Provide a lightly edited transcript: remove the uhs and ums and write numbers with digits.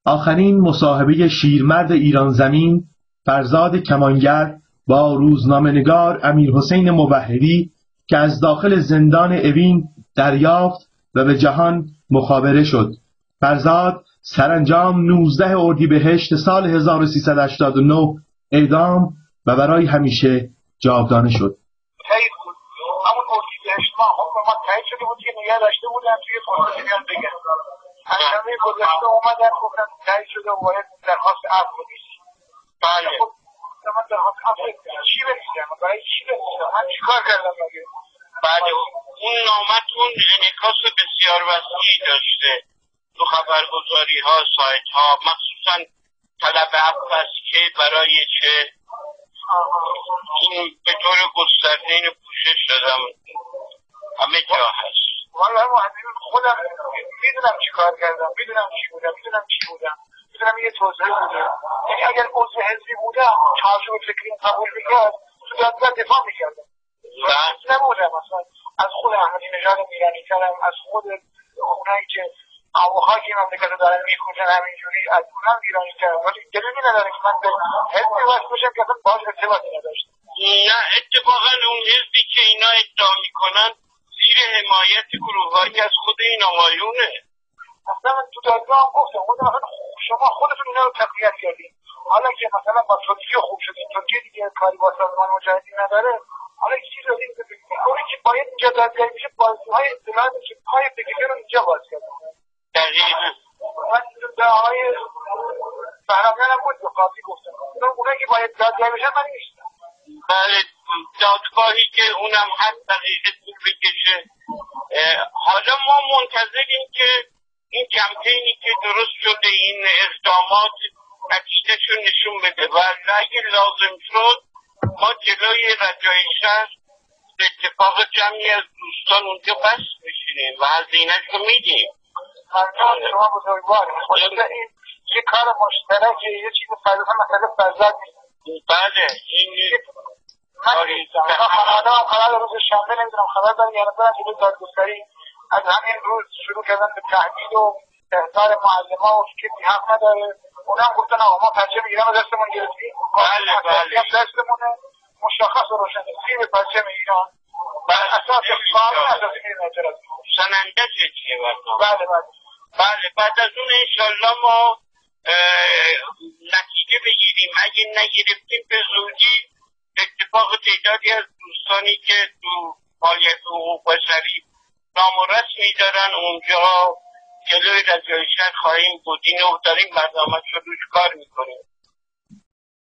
آخرین مصاحبه شیرمرد ایران زمین فرزاد کمانگر با روزنامه‌نگار امیرحسین موحدی که از داخل زندان اوین دریافت و به جهان مخابره شد. فرزاد سرانجام 19 اردیبهشت سال 1389 اعدام و برای همیشه جاودانه شد. همون اردیبهشت ما تایید شده بود که نگه داشته بودن توی فرانسویان بگن. همه گذشته اومدن گفتن تایید شده و باید درخواست عفو بنویسی. بله. خب من درخواست عفو چی بنویسم؟ برای چی بنویسم؟ من چیکار کردم مگه؟ بله اون نامتون انعکاس بسیار وسیعی داشته تو خبرگزاری ها، سایت ها، مخصوصا طلب عفو است که برای چه این به طور گسترده اینو پوشش دادم همه جا هست. والله خودم میدونم چی کار کردم، میدونم چی بودم، میدونم یه توضیح بوده. یعنی اگر عضو حزبی بودم چارچوب فکری قبول میکرد تو دادگاه دفاع میکردم. نبودم اصلا از خود احمدی نژاد ایرانی کردم، از خود اونایی که هواهای مملکت رو دارن میکوشن همینجوری از اونم ایرانی کردم، ولی دلیلی نداره که من به حزبی وصل بشم که اصلا باهاش ارتباطی نداشتم. نه اتفاقا اون حزبی که اینا ادعا میکنن زیر حمایت گروه‌هایی از خود این آقایونه. اصلا من تو دادگاه هم گفتم شما خودتون اینا رو تقویت کردین، حالا که مثلا با ترکیه خوب شدین، ترکیه دیگه کاری با سازمان مجاهدین نداره، حالا چیزی رو دیگه اونی که باید اینجا دادگاه میشه بازی‌های اطلاعات که پای بگیره رو اینجا باز کرد. دقیقاً من به آقای بهرامیان هم بود به قاضی گفتم اونایی که باید دادگاه بشن من نیستم. بله دادگاهی که اونم هر دقیقه طول بکشه. حالا ما منتظریم که این کمپینی که درست شده این اقدامات نتیجه‌شو نشون بده و اگه لازم شد ما جلوی رجای شهر به اتفاق جمعی از دوستان اونجا بس بشینیم و هزینه‌ش رو میدیم. ممنون شما بزرگوار. این یه کار مشترکه، یه چیز فلسفه مسئله فرزاد نیست. بله این من خبر روز شنبه نمیدونم خبر دارم یا نه جلوی دادگستری از همین روز شروع کردن به تهدید و احضار معلم‌ها و که بی حق نداره. اونم گفتن آقا ما پرچم ایران رو دستمون گرفتیم. بله دستمونه مشخص و روشن زیر پرچم ایران. بر اساس قانون اساسی میریم اعتراض می‌کنیم. سنندش چیه برنامه؟ بله بعد از اون انشالله ما نتیجه بگیریم. اگه نگرفتیم به زودی اتفاق تعدادی از دوستانی که تو فعالیت حقوق بشری نام و رسمی دارن اونجا جلوی رجای شهر خواهیم بود. اینو داریم برنامه رو روش کار میکنیم.